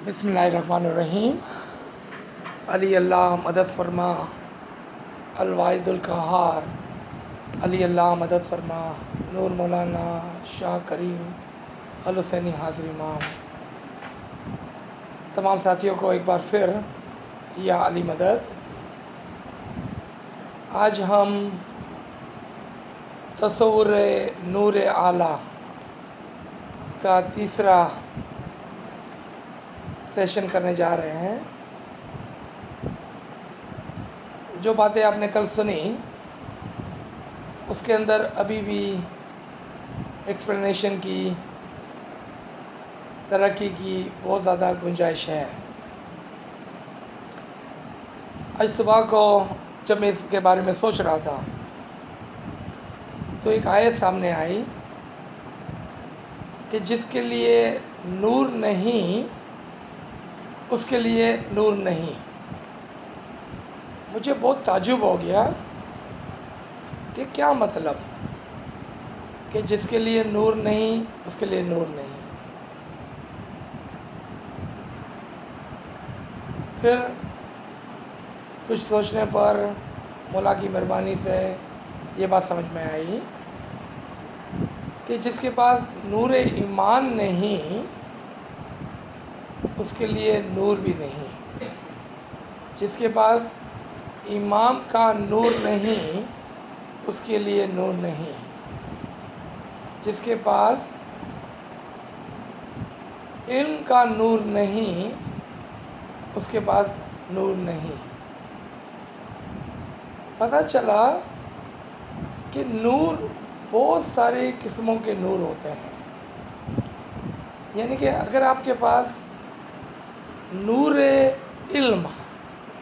بسم اللہ الرحمن الرحیم۔ علی اللہ مدد فرما، الواحد القہار، علی اللہ مدد فرما، نور مولانا شاہ کریم الحسینی حاضر امام۔ تمام ساتھیوں کو ایک بار پھر یا علی مدد۔ آج ہم تصور نور اعلیٰ کا تیسرا سیشن کرنے جا رہے ہیں۔ جو باتیں آپ نے کل سنی اس کے اندر ابھی بھی ایکسپلینیشن کی، ترقی کی بہت زیادہ گنجائش ہے۔ آج صبح کو جب میں اس کے بارے میں سوچ رہا تھا تو ایک آیت سامنے آئی کہ جس کے لیے نور نہیں اس کے لیے نور نہیں۔ مجھے بہت تعجب ہو گیا کہ کیا مطلب کہ جس کے لیے نور نہیں اس کے لیے نور نہیں۔ پھر کچھ سوچنے پر مولا کی مہربانی سے یہ بات سمجھ میں آئی کہ جس کے پاس نور ایمان نہیں اس کے لیے نور بھی نہیں۔ جس کے پاس ایمان کا نور نہیں اس کے لیے نور نہیں۔ جس کے پاس علم کا نور نہیں اس کے پاس نور نہیں۔ پتہ چلا کہ نور بہت سارے قسموں کے نور ہوتے ہیں۔ یعنی کہ اگر آپ کے پاس نور علم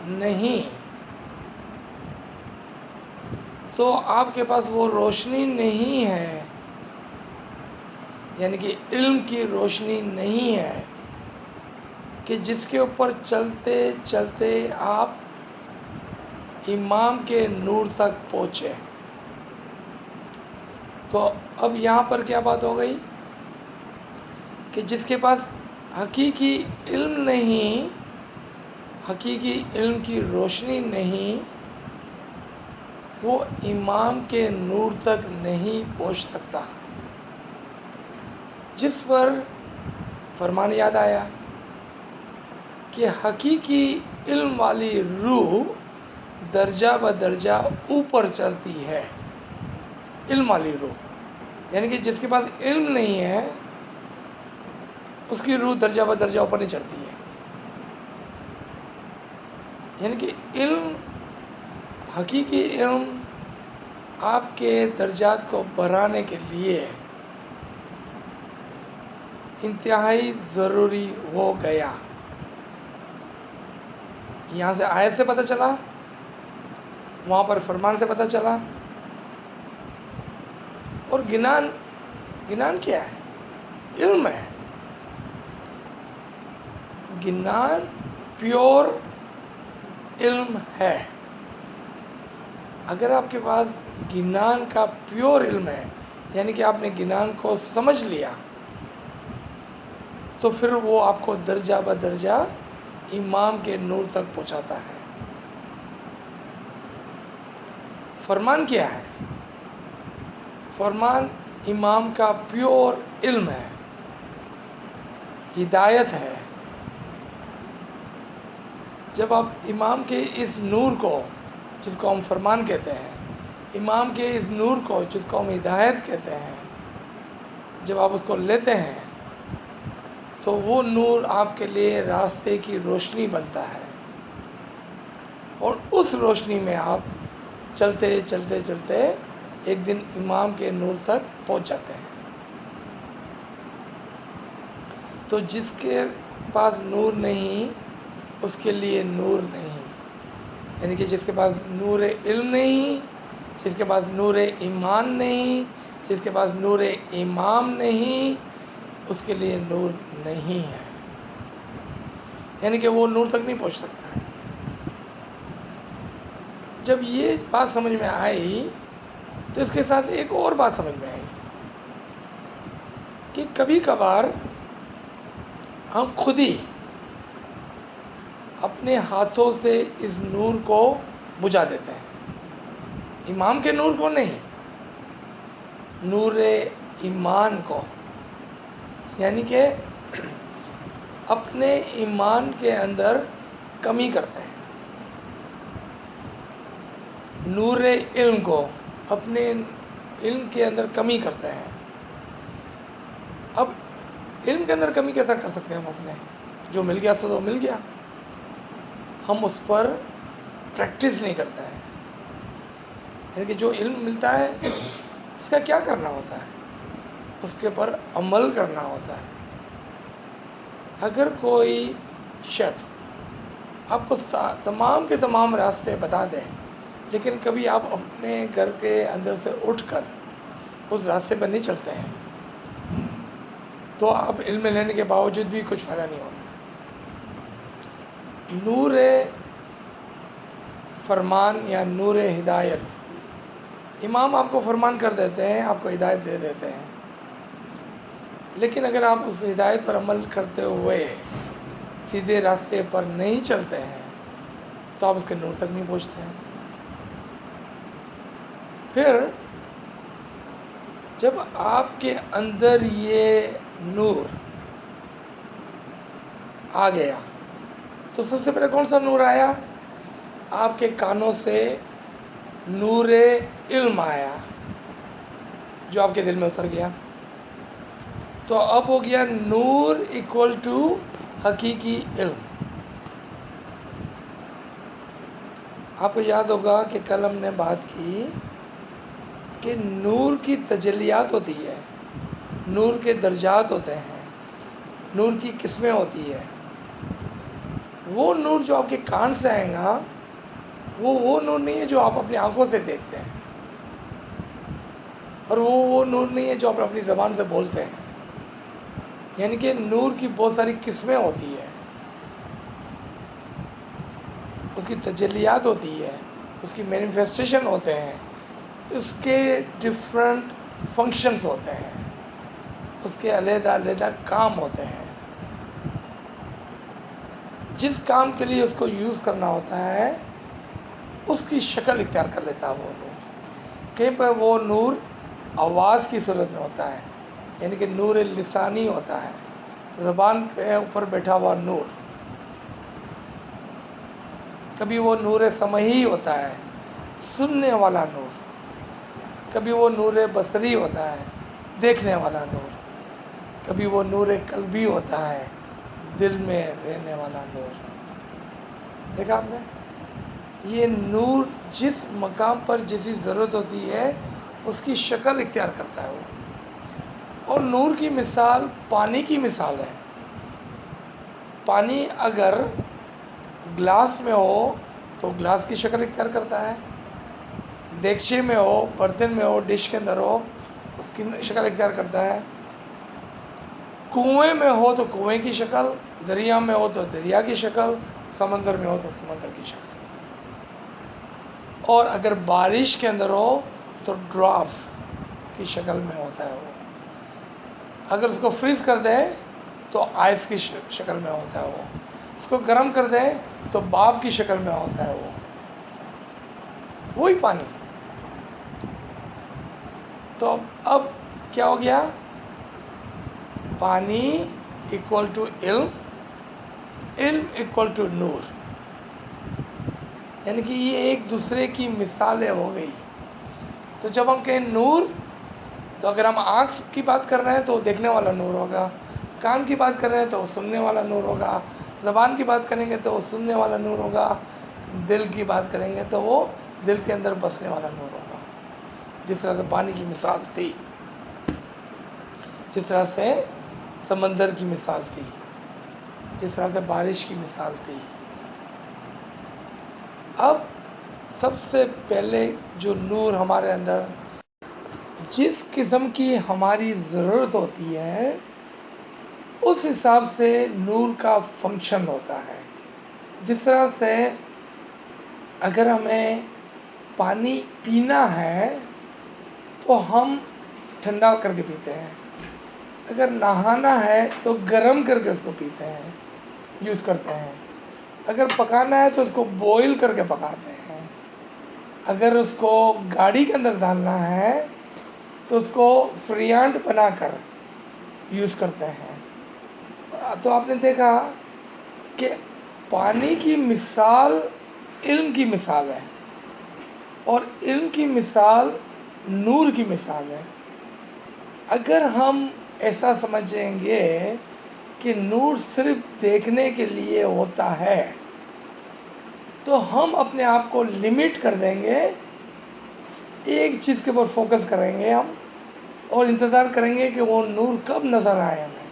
نہیں تو آپ کے پاس وہ روشنی نہیں ہے، یعنی کہ علم کی روشنی نہیں ہے کہ جس کے اوپر چلتے چلتے آپ امام کے نور تک پہنچے۔ تو اب یہاں پر کیا بات ہو گئی کہ جس کے پاس حقیقی علم نہیں، حقیقی علم کی روشنی نہیں، وہ امام کے نور تک نہیں پہنچ سکتا۔ جس پر فرمان یاد آیا کہ حقیقی علم والی روح درجہ بدرجہ اوپر چڑھتی ہے۔ علم والی روح یعنی کہ جس کے پاس علم نہیں ہے اس کی روح درجہ بدرجہ اوپر نہیں چڑھتی ہے۔ یعنی کہ علم، حقیقی علم آپ کے درجات کو بڑھانے کے لیے انتہائی ضروری ہو گیا۔ یہاں سے آیت سے پتہ چلا، وہاں پر فرمان سے پتہ چلا۔ اور گنان کیا ہے؟ علم ہے۔ گنان پیور علم ہے۔ اگر آپ کے پاس گنان کا پیور علم ہے، یعنی کہ آپ نے گنان کو سمجھ لیا، تو پھر وہ آپ کو درجہ بدرجہ امام کے نور تک پہنچاتا ہے۔ فرمان کیا ہے؟ فرمان امام کا پیور علم ہے، ہدایت ہے۔ جب آپ امام کے اس نور کو، جس کو ہم فرمان کہتے ہیں، امام کے اس نور کو جس کو ہم ہدایت کہتے ہیں، جب آپ اس کو لیتے ہیں تو وہ نور آپ کے لیے راستے کی روشنی بنتا ہے، اور اس روشنی میں آپ چلتے چلتے چلتے ایک دن امام کے نور تک پہنچ جاتے ہیں۔ تو جس کے پاس نور نہیں اس کے لیے نور نہیں، یعنی کہ جس کے پاس نور علم نہیں، جس کے پاس نور ایمان نہیں، جس کے پاس نور امام نہیں، اس کے لیے نور نہیں ہے، یعنی کہ وہ نور تک نہیں پہنچ سکتا ہے۔ جب یہ بات سمجھ میں آئی تو اس کے ساتھ ایک اور بات سمجھ میں آئی کہ کبھی کبھار ہم خود ہی اپنے ہاتھوں سے اس نور کو بجھا دیتے ہیں. امام کے نور کو نہیں، نور ایمان کو، یعنی کہ اپنے ایمان کے اندر کمی کرتے ہیں. نور علم کو، اپنے علم کے اندر کمی کرتے ہیں. اب علم کے اندر کمی کیسا کر سکتے ہیں ہم اپنے؟ جو مل گیا تو مل گیا، ہم اس پر پریکٹس نہیں کرتے ہیں. یعنی کہ جو علم ملتا ہے اس کا کیا کرنا ہوتا ہے؟ اس کے پر عمل کرنا ہوتا ہے. اگر کوئی شخص آپ کو تمام کے تمام راستے بتا دیں، لیکن کبھی آپ اپنے گھر کے اندر سے اٹھ کر اس راستے پر نہیں چلتے ہیں، تو آپ علم لینے کے باوجود بھی کچھ فائدہ نہیں ہوتا. نور فرمان یا نور ہدایت، امام آپ کو فرمان کر دیتے ہیں، آپ کو ہدایت دے دیتے ہیں، لیکن اگر آپ اس ہدایت پر عمل کرتے ہوئے سیدھے راستے پر نہیں چلتے ہیں تو آپ اس کے نور تک نہیں پہنچتے ہیں. پھر جب آپ کے اندر یہ نور آ گیا تو سب سے پہلے کون سا نور آیا؟ آپ کے کانوں سے نور علم آیا جو آپ کے دل میں اتر گیا. تو اب ہو گیا نور ایکول ٹو حقیقی علم. آپ کو یاد ہوگا کہ کل ہم نے بات کی کہ نور کی تجلیات ہوتی ہے، نور کے درجات ہوتے ہیں، نور کی قسمیں ہوتی ہے. وہ نور جو آپ کے کان سے آئے گا وہ نور نہیں ہے جو آپ اپنی آنکھوں سے دیکھتے ہیں، اور وہ نور نہیں ہے جو آپ اپنی زبان سے بولتے ہیں. یعنی کہ نور کی بہت ساری قسمیں ہوتی ہیں، اس کی تجلیات ہوتی ہے، اس کی مینیفیسٹیشن ہوتے ہیں، اس کے ڈفرنٹ فنکشنز ہوتے ہیں، اس کے علیحدہ علیحدہ کام ہوتے ہیں. جس کام کے لیے اس کو یوز کرنا ہوتا ہے اس کی شکل اختیار کر لیتا ہے وہ نور. کہیں پر وہ نور آواز کی صورت میں ہوتا ہے، یعنی کہ نور لسانی ہوتا ہے، زبان کے اوپر بیٹھا ہوا نور. کبھی وہ نور سمعی ہوتا ہے، سننے والا نور. کبھی وہ نور بصری ہوتا ہے، دیکھنے والا نور. کبھی وہ نور قلبی ہوتا ہے، دل میں رہنے والا نور. دیکھا آپ نے؟ یہ نور جس مقام پر جیسی ضرورت ہوتی ہے اس کی شکل اختیار کرتا ہے وہ. اور نور کی مثال پانی کی مثال ہے. پانی اگر گلاس میں ہو تو گلاس کی شکل اختیار کرتا ہے، دیگچے میں ہو، برتن میں ہو، ڈش کے اندر ہو، اس کی شکل اختیار کرتا ہے. کنویں میں ہو تو کنویں کی شکل، دریا میں ہو تو دریا کی شکل، سمندر میں ہو تو سمندر کی شکل. اور اگر بارش کے اندر ہو تو ڈراپس کی شکل میں ہوتا ہے وہ. اگر اس کو فریز کر دے تو آئس کی شکل میں ہوتا ہے وہ. اس کو گرم کر دے تو بھاپ کی شکل میں ہوتا ہے وہ. وہی پانی. تو اب کیا ہو گیا؟ پانی ایکول ٹو علم، علم ایکول ٹو نور. یعنی کہ یہ ایک دوسرے کی مثالیں ہو گئی. تو جب ہم کہیں نور تو اگر ہم آنکھ کی بات کر رہے ہیں تو دیکھنے والا نور ہوگا، کان کی بات کر رہے ہیں تو سننے والا نور ہوگا، زبان کی بات کریں گے تو وہ سننے والا نور ہوگا، دل کی بات کریں گے تو وہ دل کے اندر بسنے والا نور ہوگا. جس طرح سے پانی کی مثال تھی، جس طرح سے سمندر کی مثال تھی، جس طرح سے بارش کی مثال تھی. اب سب سے پہلے جو نور ہمارے اندر جس قسم کی ہماری ضرورت ہوتی ہے اس حساب سے نور کا فنکشن ہوتا ہے. جس طرح سے اگر ہمیں پانی پینا ہے تو ہم ٹھنڈا کر کے پیتے ہیں، اگر نہانا ہے تو گرم کر کے اس کو پیتے ہیں، یوز کرتے ہیں. اگر پکانا ہے تو اس کو بوئل کر کے پکاتے ہیں، اگر اس کو گاڑی کے اندر ڈالنا ہے تو اس کو فریانٹ بنا کر یوز کرتے ہیں۔ تو آپ نے دیکھا کہ پانی کی مثال علم کی مثال ہے، اور علم کی مثال نور کی مثال ہے۔ اگر ہم ایسا سمجھیں گے کہ نور صرف دیکھنے کے لیے ہوتا ہے تو ہم اپنے آپ کو لمٹ کر دیں گے، ایک چیز کے اوپر فوکس کریں گے ہم، اور انتظار کریں گے کہ وہ نور کب نظر آئے ہمیں،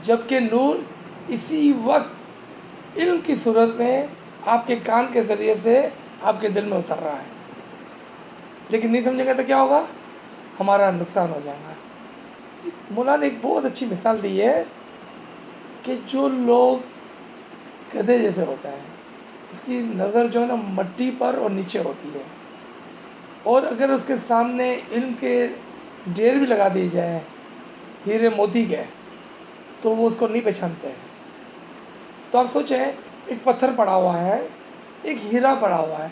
جبکہ نور اسی وقت علم کی صورت میں آپ کے کان کے ذریعے سے آپ کے دل میں اتر رہا ہے۔ لیکن نہیں سمجھیں گے تو کیا ہوگا؟ ہمارا نقصان ہو جائے گا۔ مولا نے ایک بہت اچھی مثال دی ہے کہ جو لوگ گدھے جیسے ہوتا ہے، اس کی نظر جو ہے نا مٹی پر اور نیچے ہوتی ہے، اور اگر اس کے سامنے علم کے ڈھیر بھی لگا دیے جائیں ہیرے موتی کے، تو وہ اس کو نہیں پہچانتے ہیں۔ تو آپ سوچیں، ایک پتھر پڑا ہوا ہے، ایک ہیرا پڑا ہوا ہے،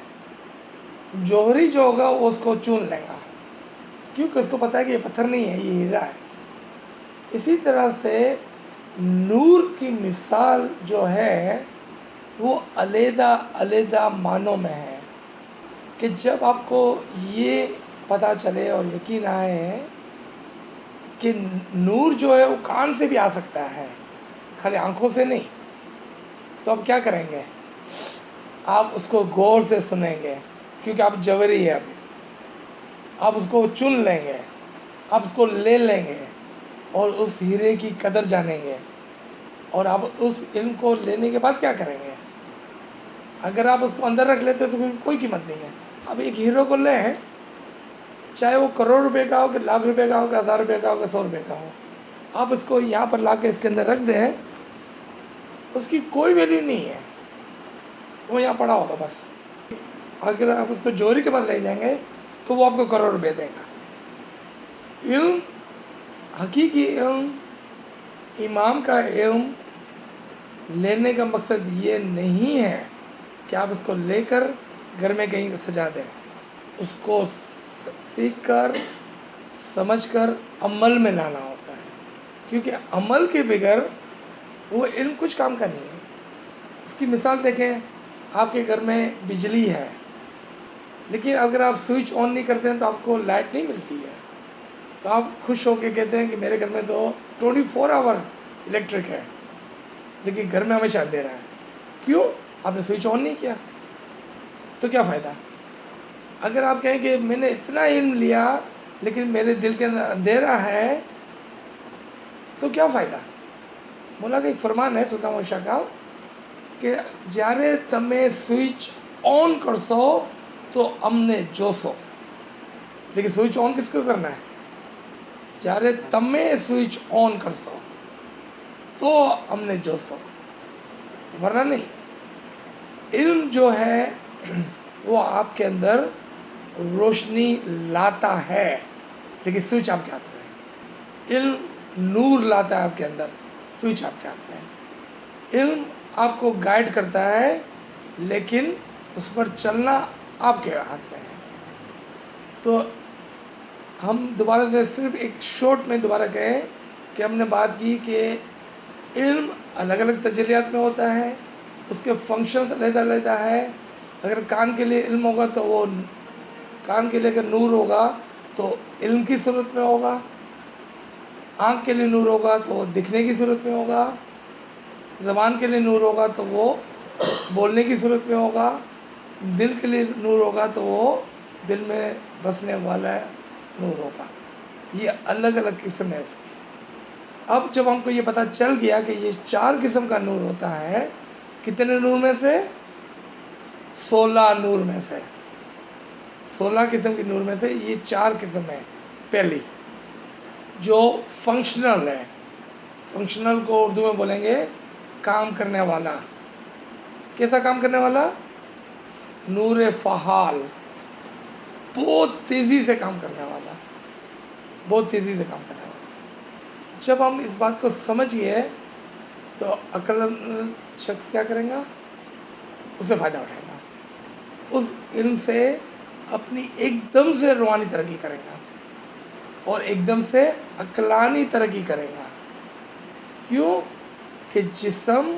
جوہری جو ہوگا وہ اس کو چون لے گا، کیونکہ اس کو پتا ہے کہ یہ پتھر نہیں ہے، یہ ہیرا ہے۔ اسی طرح سے نور کی مثال جو ہے وہ علیحدہ علیحدہ معنوں میں ہے، کہ جب آپ کو یہ پتہ چلے اور یقین آئے کہ نور جو ہے وہ کان سے بھی آ سکتا ہے، خالی آنکھوں سے نہیں، تو آپ کیا کریں گے؟ آپ اس کو غور سے سنیں گے، کیونکہ آپ جوہری ہے، ابھی آپ اس کو چن لیں گے، آپ اس کو لے لیں گے، اور اس ہیرے کی قدر جانیں گے، اور آپ اس علم کو لینے کے بعد کیا کریں گے؟ اگر آپ اس کو اندر رکھ لیتے تو کوئی قیمت نہیں ہے۔ اب ایک ہیرو کو لیں، چاہے وہ کروڑ روپے کا ہو، کہ لاکھ روپے کا ہو، کہ 1000 روپے کا ہو، کہ 100 روپے کا ہو، آپ اس کو یہاں پر لا کے اس کے اندر رکھ دیں، اس کی کوئی ویلیو نہیں ہے، وہ یہاں پڑا ہوگا بس۔ اگر آپ اس کو جوہری کے پاس لے جائیں گے تو وہ آپ کو کروڑ روپے دے گا۔ علم، حقیقی علم، امام کا علم لینے کا مقصد یہ نہیں ہے کہ آپ اس کو لے کر گھر میں کہیں سجا دیں، اس کو سیکھ کر سمجھ کر عمل میں لانا ہوتا ہے، کیونکہ عمل کے بغیر وہ علم کچھ کام کا نہیں ہے۔ اس کی مثال دیکھیں، آپ کے گھر میں بجلی ہے، لیکن اگر آپ سوئچ آن نہیں کرتے ہیں تو آپ کو لائٹ نہیں ملتی ہے، تو آپ خوش ہو کے کہتے ہیں کہ میرے گھر میں تو 24 آور الیکٹرک ہے، لیکن گھر میں ہمیشہ اندھیرا ہے۔ کیوں؟ آپ نے سوئچ آن نہیں کیا۔ تو کیا فائدہ؟ اگر آپ کہیں کہ میں نے اتنا علم لیا لیکن میرے دل کے اندر اندھیرا ہے، تو کیا فائدہ؟ مولا کا ایک فرمان ہے سلطان محمد شاہ کا کہ جارے تمہیں سوئچ آن کر سو تو ہم نے جو سو، لیکن سوئچ آن کس کو کرنا ہے؟ جارے تمہیں سوئچ آن کر سو تو ہم نے جو سو، ورنہ نہیں۔ علم جو ہے وہ آپ کے اندر روشنی لاتا ہے، لیکن سوئچ آپ کے ہاتھ میں ہے۔ علم نور لاتا ہے آپ کے اندر، سوئچ آپ کے ہاتھ میں ہے۔ علم آپ کو گائیڈ کرتا ہے، لیکن اس پر چلنا آپ کے ہاتھ میں ہے۔ تو ہم دوبارہ سے صرف ایک شارٹ میں دوبارہ کہیں کہ ہم نے بات کی کہ علم الگ الگ تجلیات میں ہوتا ہے، اس کے فنکشنز علیحدہ علیحدہ ہے۔ اگر کان کے لیے علم ہوگا تو وہ کان کے لیے اگر نور ہوگا تو علم کی صورت میں ہوگا، آنکھ کے لیے نور ہوگا تو وہ دکھنے کی صورت میں ہوگا، زبان کے لیے نور ہوگا تو وہ بولنے کی صورت میں ہوگا، دل کے لیے نور ہوگا تو وہ دل میں بسنے والا نور ہوگا۔ یہ الگ الگ قسم ہے اس کی۔ اب جب ہم کو یہ پتہ چل گیا کہ یہ 4 قسم کا نور ہوتا ہے، کتنے نور میں سے؟ 16 نور میں سے، 16 قسم کی نور میں سے یہ 4 قسم ہے۔ پہلی جو فنکشنل ہے، فنکشنل کو اردو میں بولیں گے کام کرنے والا۔ کیسا کام کرنے والا؟ نور فعال، بہت تیزی سے کام کرنے والا، بہت تیزی سے کام کرنے والا۔ جب ہم اس بات کو سمجھ گئے تو عقل مند شخص کیا کرے گا؟ اس سے فائدہ اٹھائے گا، اس علم سے اپنی ایک دم سے روحانی ترقی کرے گا اور ایک دم سے عقلانی ترقی کرے گا۔ کیوں؟ کہ جسم،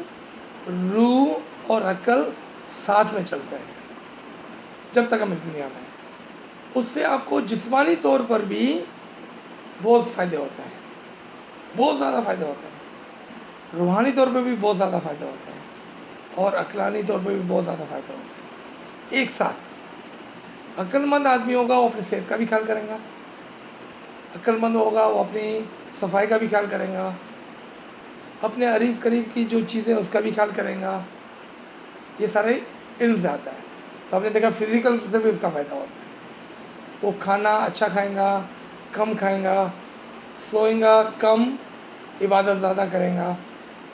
روح اور عقل ساتھ میں چلتے ہیں جب تک ہم اس دنیا میں ہیں۔ اس سے آپ کو جسمانی طور پر بھی بہت فائدے ہوتے ہیں، بہت زیادہ فائدے ہوتے ہیں، روحانی طور پہ بھی بہت زیادہ فائدے ہوتے ہیں اور عقلانی طور پہ بھی بہت زیادہ فائدے ہوتے ہیں ایک ساتھ۔ عقل مند آدمی ہوگا وہ اپنی صحت کا بھی خیال کرے گا، عقل مند ہوگا وہ اپنی صفائی کا بھی خیال کرے گا، اپنے قریب قریب کی جو چیزیں اس کا بھی خیال کرے گا۔ یہ سارے علم سے آتا ہے۔ تو آپ نے دیکھا فزیکل سے بھی اس کا فائدہ ہوتا ہے، وہ کھانا اچھا کھائیں گا، کم کھائیں گا، سوئیں گا کم، عبادت زیادہ کریں گا،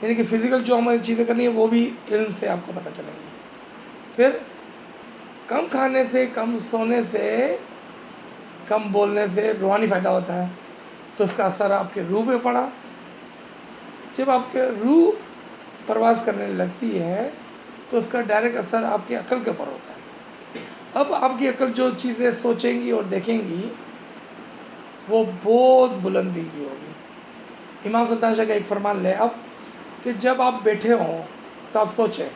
یعنی کہ فزیکل جو ہماری چیزیں کرنی ہے وہ بھی علم سے آپ کو پتہ چلیں گی۔ پھر کم کھانے سے، کم سونے سے، کم بولنے سے روحانی فائدہ ہوتا ہے، تو اس کا اثر آپ کے روح پہ پڑا۔ جب آپ کے روح پرواز کرنے لگتی ہے تو اس کا ڈائریکٹ اثر آپ کی عقل کے اوپر ہوتا ہے۔ اب آپ کی عقل جو چیزیں سوچیں گی اور دیکھیں گی وہ بہت بلندی کی ہوگی۔ امام سلطان شاہ کا ایک فرمان لے آپ کہ جب آپ بیٹھے ہوں تو آپ سوچیں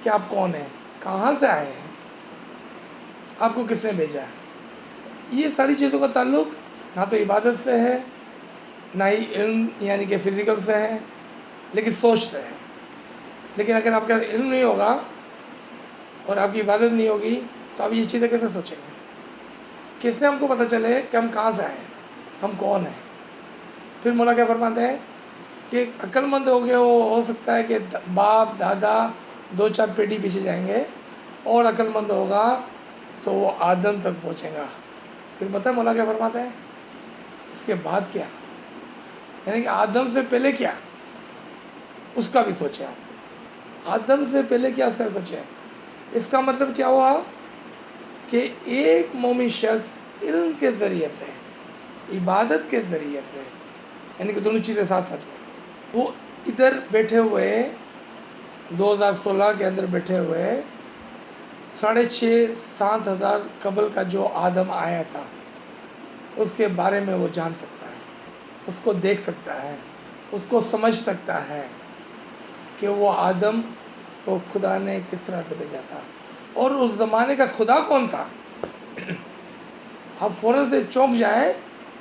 کہ آپ کون ہیں، کہاں سے آئے ہیں، آپ کو کس نے بھیجا ہے۔ یہ ساری چیزوں کا تعلق نہ تو عبادت سے ہے، نہ ہی علم یعنی کہ فزیکل سے ہے، لیکن سوچ سے ہے۔ لیکن اگر آپ کا علم نہیں ہوگا اور آپ کی عبادت نہیں ہوگی تو آپ یہ چیزیں کیسے سوچیں گے؟ کیسے ہم کو پتہ چلے کہ ہم کہاں سے آئے ہیں، ہم کون ہیں؟ پھر مولا کیا فرماتے ہیں کہ عقل مند ہو گئے وہ ہو سکتا ہے کہ باپ دادا 2-4 پیڑھی پیچھے جائیں گے، اور عقل مند ہوگا تو وہ آدم تک پہنچے گا۔ پھر پتہ ہے مولا کیا فرماتے ہیں؟ اس کے بعد کیا، یعنی کہ آدم سے پہلے کیا، اس کا بھی سوچیں آپ۔ آدم سے پہلے کیا، اس کا بھی سوچیں۔ اس کا مطلب کیا ہوا کہ ایک مومن شخص علم کے ذریعے سے، عبادت کے ذریعے سے، یعنی کہ دونوں چیزیں ساتھ ساتھ میں، وہ ادھر بیٹھے ہوئے 2016 کے اندر بیٹھے ہوئے 6,500-7 ہزار قبل کا جو آدم آیا تھا اس کے بارے میں وہ جان سکتا ہے، اس کو دیکھ سکتا ہے، اس کو سمجھ سکتا ہے کہ وہ آدم کو خدا نے کس طرح سے بھیجا تھا اور اس زمانے کا خدا کون تھا۔ آپ فوراً سے چونک جائیں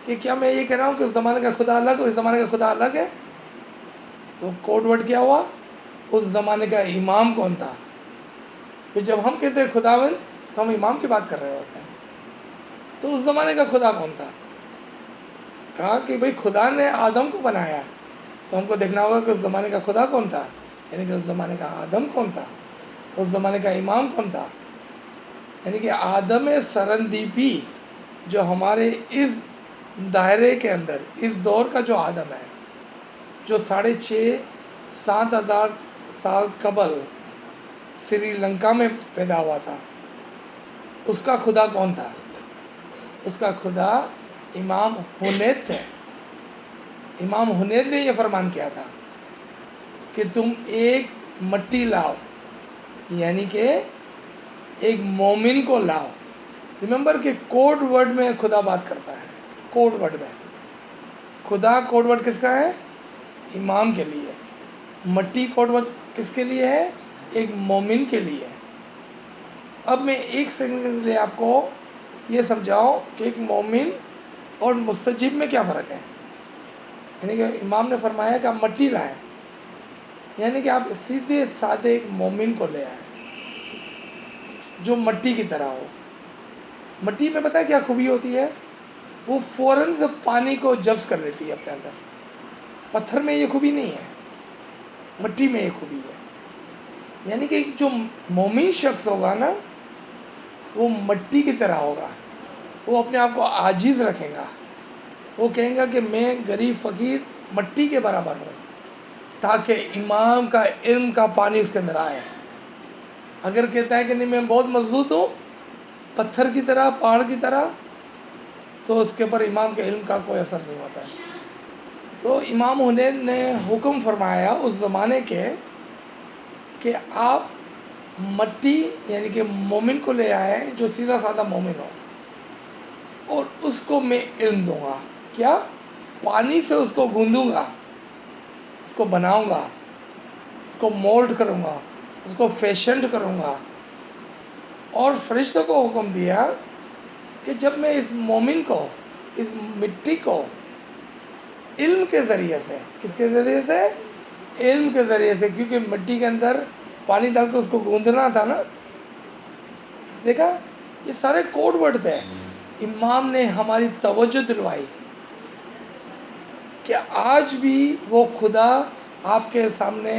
کہ کیا میں یہ کہہ رہا ہوں کہ اس زمانے کا خدا الگ اور اس زمانے کا خدا الگ ہے؟ تو کوڈ ورڈ کیا ہوا؟ اس زمانے کا امام کون تھا؟ کہ جب ہم کہتے ہیں خداوند تو ہم امام کی بات کر رہے ہوتے ہیں۔ تو اس زمانے کا خدا کون تھا؟ کہا کہ بھئی خدا نے آدم کو بنایا، تو ہم کو دیکھنا ہوگا کہ اس زمانے کا خدا کون تھا، یعنی کہ اس زمانے کا آدم کون تھا، اس زمانے کا امام کون تھا۔ یعنی کہ آدم سرندیپی جو ہمارے اس دائرے کے اندر اس دور کا جو آدم ہے، جو 6,500-7 ہزار سال قبل سری لنکا میں پیدا ہوا تھا، اس کا خدا کون تھا؟ اس کا خدا امام حنید تھے۔ امام حنید نے یہ فرمان کیا تھا کہ تم ایک مٹی لاؤ، یعنی کہ ایک مومن کو لاؤ۔ ریممبر کہ کوڈ ورڈ میں خدا بات کرتا ہے، کوڈ ورڈ میں خدا کوڈ ورڈ کس کا ہے؟ امام کے لیے۔ مٹی کوڈ ورڈ کس کے لیے ہے؟ ایک مومن کے لیے۔ اب میں ایک سیکنڈ کے لیے آپ کو یہ سمجھاؤں کہ ایک مومن اور مستجیب میں کیا فرق ہے۔ یعنی کہ امام نے فرمایا کہ آپ مٹی لائیں، یعنی کہ آپ سیدھے سادے ایک مومن کو لے آئیں جو مٹی کی طرح ہو۔ مٹی میں پتہ ہے کیا خوبی ہوتی ہے؟ وہ فوراً سے پانی کو جذب کر لیتی ہے اپنے اندر۔ پتھر میں یہ خوبی نہیں ہے، مٹی میں یہ خوبی ہے۔ یعنی کہ جو مومن شخص ہوگا نا وہ مٹی کی طرح ہوگا، وہ اپنے آپ کو عاجز رکھے گا، وہ کہیں گا کہ میں غریب فقیر مٹی کے برابر ہوں، تاکہ امام کا علم کا پانی اس کے اندر آئے۔ اگر کہتا ہے کہ نہیں میں بہت مضبوط ہوں، پتھر کی طرح، پہاڑ کی طرح، تو اس کے اوپر امام کے علم کا کوئی اثر نہیں ہوتا ہے۔ تو امام حنین نے حکم فرمایا اس زمانے کے کہ آپ مٹی یعنی کہ مومن کو لے آئے جو سیدھا سادہ مومن ہو، اور اس کو میں علم دوں گا. کیا؟ پانی سے اس کو گوندوں گا، اس کو بناؤں گا، اس کو مولڈ کروں گا، اس کو فیشنڈ کروں گا. اور فرشتوں کو حکم دیا کہ جب میں اس مومن کو، اس مٹی کو علم کے ذریعے سے، کس کے ذریعے سے؟ علم کے ذریعے سے، کیونکہ مٹی کے اندر پانی ڈال کے اس کو گوندنا تھا نا. دیکھا، یہ سارے کوڈ ورڈ تھے. امام نے ہماری توجہ دلوائی کہ آج بھی وہ خدا آپ کے سامنے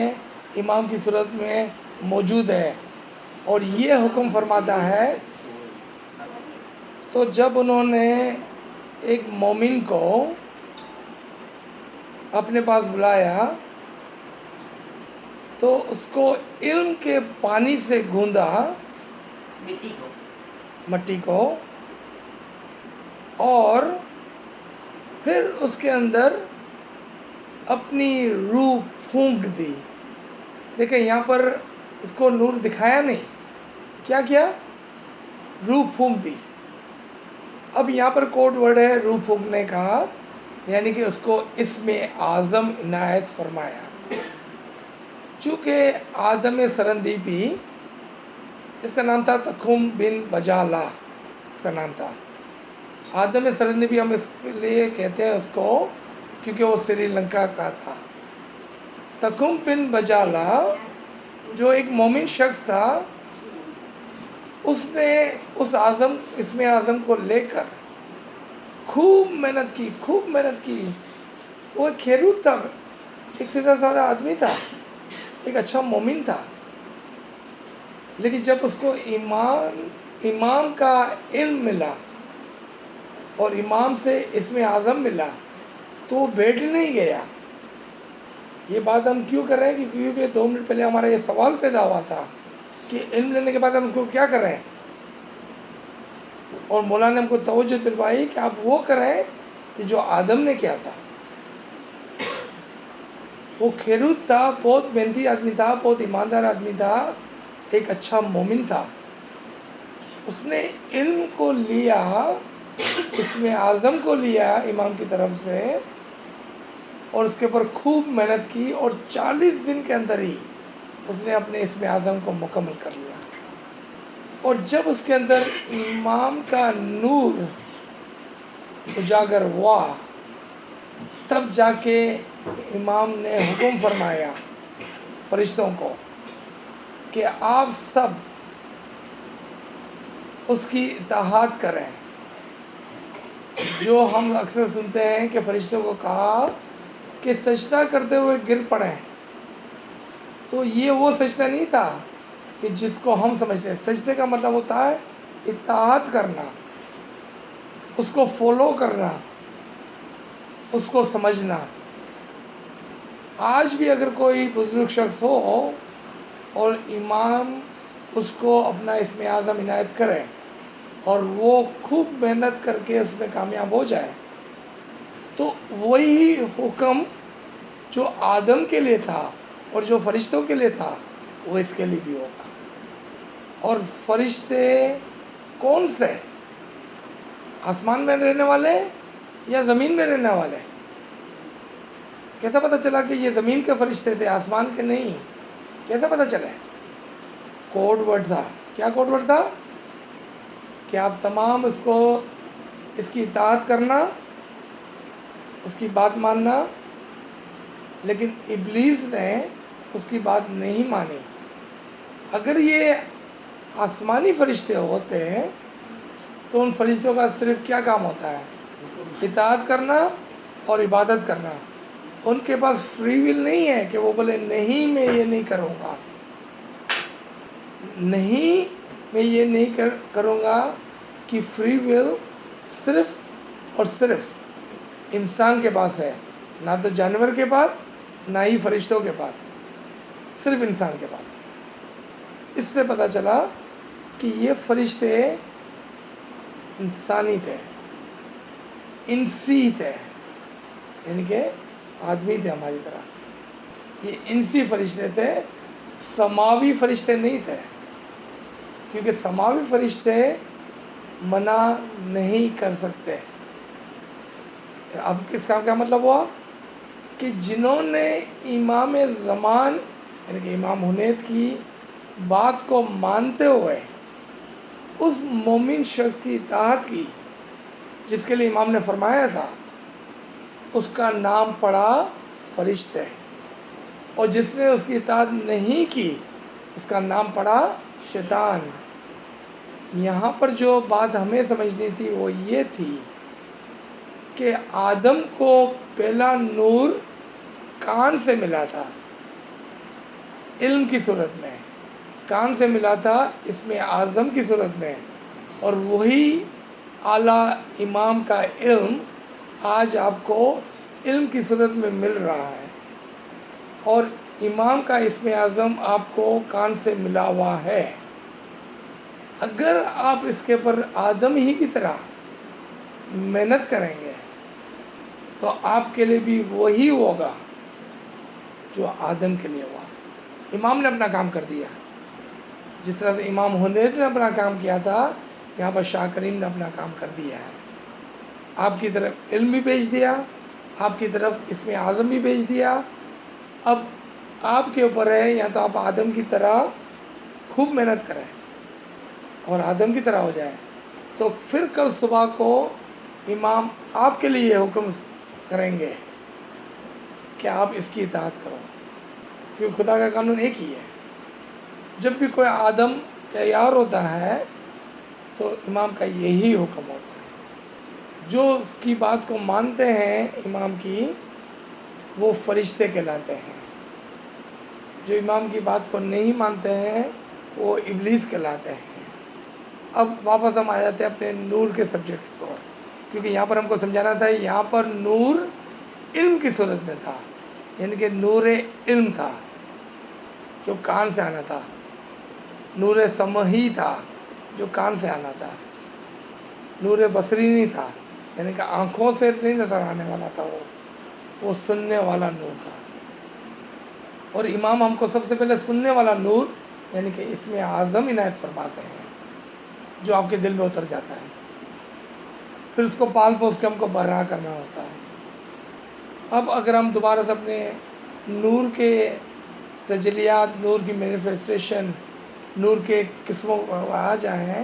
امام کی صورت میں موجود ہے اور یہ حکم فرماتا ہے. تو جب انہوں نے ایک مومن کو اپنے پاس بلایا تو اس کو علم کے پانی سے گوندا، مٹی کو، اور پھر اس کے اندر اپنی روح پھونک دی. دیکھیں یہاں پر اس کو نور دکھایا نہیں، کیا کیا؟ روح پھونک دی. اب یہاں پر کوڈ ورڈ ہے روح پھونکنے کا، یعنی کہ اس کو اسم اعظم عنایت فرمایا. چونکہ آدم سرندیپی، اس کا نام تھا تخم بن بجالہ، اس کا نام تھا. آدم سرندیپی ہم اس لیے کہتے ہیں اس کو کیونکہ وہ سری لنکا کا تھا. تخم بن بجالہ جو ایک مومن شخص تھا، اس نے اس اسم اعظم کو لے کر خوب محنت کی. وہ ایک کھیروت تھا، ایک سیدھا سادہ آدمی تھا، ایک اچھا مومن تھا. لیکن جب اس کو امام کا علم ملا اور امام سے اسم اعظم ملا تو وہ بیٹھ نہیں گیا. یہ بات ہم کیوں کر رہے ہیں؟ کیونکہ 2 منٹ پہلے ہمارا یہ سوال پیدا ہوا تھا کہ علم لینے کے بعد ہم اس کو کیا کریں، اور مولانا نے ہم کو توجہ دلوائی کہ آپ وہ کریں کہ جو آدم نے کیا تھا. وہ کھیروت تھا، بہت محنتی آدمی تھا، بہت ایماندار آدمی تھا، ایک اچھا مومن تھا. اس نے علم کو لیا، اسم اعظم کو لیا امام کی طرف سے، اور اس کے اوپر خوب محنت کی، اور 40 دن کے اندر ہی اس نے اپنے اسم اعظم کو مکمل کر لیا. اور جب اس کے اندر امام کا نور اجاگر ہوا تب جا کے امام نے حکم فرمایا فرشتوں کو کہ آپ سب اس کی اطاعت کریں. جو ہم اکثر سنتے ہیں کہ فرشتوں کو کہا کہ سجدہ کرتے ہوئے گر پڑیں، تو یہ وہ سجدہ نہیں تھا کہ جس کو ہم سمجھتے ہیں. سجدے کا مطلب ہوتا ہے اطاعت کرنا، اس کو فالو کرنا، اس کو سمجھنا. آج بھی اگر کوئی بزرگ شخص ہو اور امام اس کو اپنا اسم اعظم عنایت کرے اور وہ خوب محنت کر کے اس میں کامیاب ہو جائے، تو وہی حکم جو آدم کے لیے تھا اور جو فرشتوں کے لیے تھا وہ اس کے لیے بھی ہوگا. اور فرشتے کون سے؟ آسمان میں رہنے والے یا زمین میں رہنے والے؟ کیسا پتہ چلا کہ یہ زمین کے فرشتے تھے، آسمان کے نہیں؟ کیسا پتہ چلے؟ کوڈ ورڈ تھا. کیا کوڈ ورڈ تھا؟ کہ آپ تمام اس کی اطاعت کرنا، اس کی بات ماننا. لیکن ابلیس نے اس کی بات نہیں مانی. اگر یہ آسمانی فرشتے ہوتے ہیں تو ان فرشتوں کا صرف کیا کام ہوتا ہے؟ اطاعت کرنا اور عبادت کرنا. ان کے پاس فری ول نہیں ہے کہ وہ بولے نہیں میں یہ نہیں کروں گا، نہیں میں یہ نہیں کروں گا. کہ فری ول صرف اور صرف انسان کے پاس ہے، نہ تو جانور کے پاس، نہ ہی فرشتوں کے پاس، صرف انسان کے پاس. اس سے پتہ چلا کہ یہ فرشتے انسانی تھے، انسی تھے، یعنی کہ آدمی تھے ہماری طرح. یہ انسی فرشتے تھے، سماوی فرشتے نہیں تھے، کیونکہ سماوی فرشتے منع نہیں کر سکتے. اب اس کا کیا مطلب ہوا کہ جنہوں نے امام زمان یعنی کہ امام حنیف کی بات کو مانتے ہوئے اس مومن شخص کی اطاعت کی جس کے لیے امام نے فرمایا تھا، اس کا نام پڑا فرشتے، اور جس نے اس کی اطاعت نہیں کی اس کا نام پڑا شیطان. یہاں پر جو بات ہمیں سمجھنی تھی وہ یہ تھی کہ آدم کو پہلا نور کان سے ملا تھا، علم کی صورت میں، کان سے ملا تھا اسم اعظم کی صورت میں، اور وہی اعلیٰ امام کا علم آج آپ کو علم کی صورت میں مل رہا ہے، اور امام کا اسم اعظم آپ کو کان سے ملا ہوا ہے. اگر آپ اس کے پر آدم ہی کی طرح محنت کریں گے تو آپ کے لیے بھی وہی ہوگا جو آدم کے لیے ہوا. امام نے اپنا کام کر دیا، جس طرح سے امام حنیف نے اپنا کام کیا تھا، یہاں پر شاہ کریم نے اپنا کام کر دیا ہے. آپ کی طرف علم بھی بھیج دیا، آپ کی طرف اسم اعظم بھی بھیج دیا. اب آپ کے اوپر ہے یا تو آپ آدم کی طرح خوب محنت کریں اور آدم کی طرح ہو جائیں، تو پھر کل صبح کو امام آپ کے لیے یہ حکم کریں گے کہ آپ اس کی اطاعت کرو، کیونکہ خدا کا قانون ایک ہی ہے. جب بھی کوئی آدم تیار ہوتا ہے تو امام کا یہی حکم ہوتا ہے. جو اس کی بات کو مانتے ہیں امام کی وہ فرشتے کہلاتے ہیں، جو امام کی بات کو نہیں مانتے ہیں وہ ابلیس کہلاتے ہیں. اب واپس ہم آ جاتے ہیں اپنے نور کے سبجیکٹ پر، کیونکہ یہاں پر ہم کو سمجھانا تھا یہاں پر نور علم کی صورت میں تھا، یعنی کہ نور علم تھا جو کان سے آنا تھا، نور سمعی تھا جو کان سے آنا تھا، نور بصری نہیں تھا یعنی کہ آنکھوں سے نہیں نظر آنے والا تھا، وہ سننے والا نور تھا. اور امام ہم کو سب سے پہلے سننے والا نور یعنی کہ اسم اعظم عنایت فرماتے ہیں جو آپ کے دل میں اتر جاتا ہے، پھر اس کو پال پوس کے ہم کو برہنہ کرنا ہوتا ہے. اب اگر ہم دوبارہ سے اپنے نور کے تجلیات، نور کی مینیفیسٹیشن، نور کے قسموں آ جائیں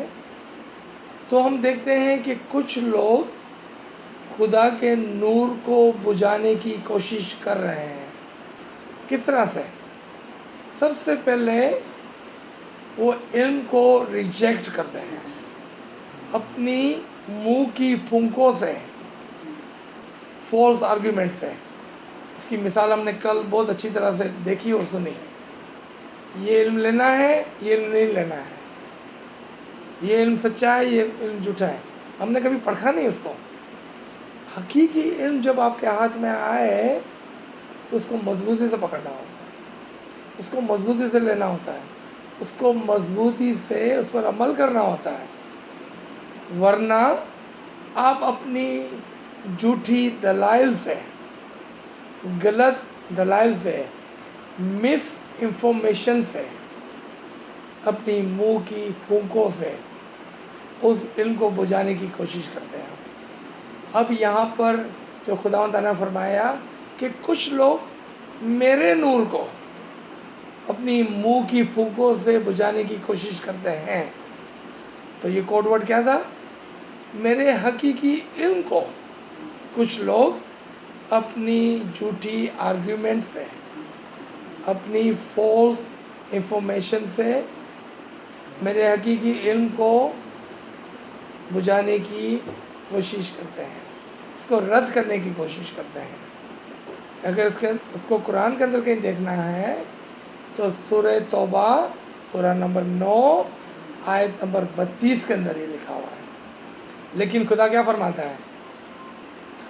تو ہم دیکھتے ہیں کہ کچھ لوگ خدا کے نور کو بجھانے کی کوشش کر رہے ہیں. کس طرح سے؟ سب سے پہلے وہ علم کو ریجیکٹ کرتے ہیں اپنی منہ کی پھونکوں سے، فالس آرگیومنٹ سے. اس کی مثال ہم نے کل بہت اچھی طرح سے دیکھی اور سنی. یہ علم لینا ہے، یہ علم نہیں لینا ہے، یہ علم سچا ہے، یہ علم جھوٹا ہے. ہم نے کبھی پرکھا نہیں اس کو. حقیقی علم جب آپ کے ہاتھ میں آئے تو اس کو مضبوطی سے پکڑنا ہوتا ہے، اس کو مضبوطی سے لینا ہوتا ہے، اس کو مضبوطی سے اس پر عمل کرنا ہوتا ہے. ورنہ آپ اپنی جھوٹی دلائل سے، غلط دلائل سے، مس انفارمیشن سے، اپنی منہ کی پھونکوں سے اس علم کو بجھانے کی کوشش کرتے ہیں. اب یہاں پر جو خداوند تعالیٰ نے فرمایا کہ کچھ لوگ میرے نور کو اپنی منہ کی پھونکوں سے بجھانے کی کوشش کرتے ہیں، تو یہ کوڈ ورڈ کیا تھا؟ میرے حقیقی علم کو کچھ لوگ اپنی جھوٹی آرگیومنٹ سے، اپنی فالس انفارمیشن سے میرے حقیقی علم کو بجھانے کی کوشش کرتے ہیں، اس کو رد کرنے کی کوشش کرتے ہیں. اگر اس کو قرآن کے اندر کہیں دیکھنا ہے تو سورہ توبہ سورہ نمبر 9 آیت نمبر 32 کے اندر یہ لکھا ہوا ہے. لیکن خدا کیا فرماتا ہے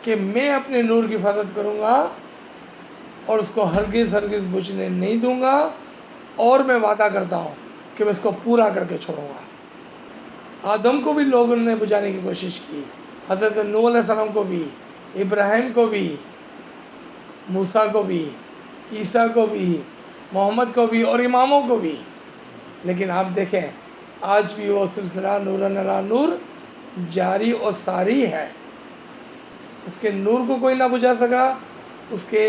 کہ میں اپنے نور کی حفاظت کروں گا اور اس کو ہرگز ہرگز بجھنے نہیں دوں گا، اور میں وعدہ کرتا ہوں کہ میں اس کو پورا کر کے چھوڑوں گا. آدم کو بھی لوگوں نے بجھانے کی کوشش کی، حضرت نوح علیہ السلام کو بھی، ابراہیم کو بھی، موسیٰ کو بھی، عیسیٰ کو بھی، محمد کو بھی اور اماموں کو بھی. لیکن آپ دیکھیں آج بھی وہ سلسلہ نورن علی نور جاری اور ساری ہے. اس کے نور کو کوئی نہ بجھا سکا، اس کے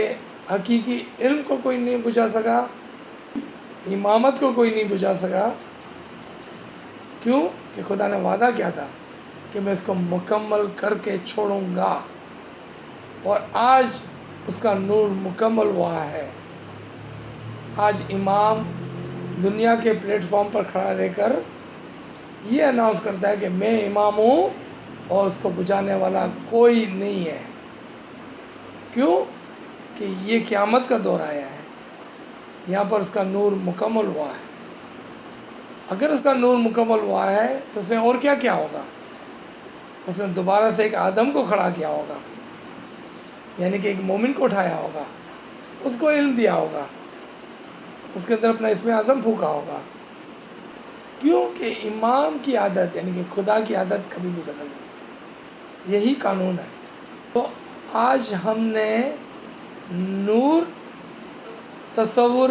حقیقی علم کو کوئی نہیں بجھا سکا، امامت کو کوئی نہیں بجھا سکا. کیوں؟ کہ خدا نے وعدہ کیا تھا کہ میں اس کو مکمل کر کے چھوڑوں گا. اور آج اس کا نور مکمل ہوا ہے. آج امام دنیا کے پلیٹ فارم پر کھڑا رہ کر یہ اناؤنس کرتا ہے کہ میں امام ہوں اور اس کو بجھانے والا کوئی نہیں ہے. کیوں؟ کہ یہ قیامت کا دور آیا ہے، یہاں پر اس کا نور مکمل ہوا ہے. اگر اس کا نور مکمل ہوا ہے تو اس نے اور کیا کیا ہوگا؟ اس نے دوبارہ سے ایک آدم کو کھڑا کیا ہوگا، یعنی کہ ایک مومن کو اٹھایا ہوگا، اس کو علم دیا ہوگا، اس کے اندر اپنا اسم اعظم پھونکا ہوگا. کیوں؟ کہ امام کی عادت یعنی کہ خدا کی عادت کبھی نہیں بدلتی. یہی قانون ہے. تو آج ہم نے نور، تصور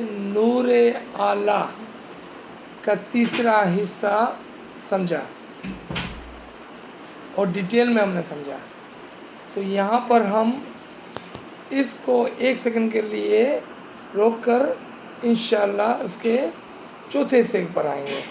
نور اعلیٰ کا تیسرا حصہ سمجھا اور ڈیٹیل میں ہم نے سمجھا. تو یہاں پر ہم اس کو 1 سیکنڈ کے لیے روک کر انشاءاللہ اس کے چوتھے حصے پر آئیں گے.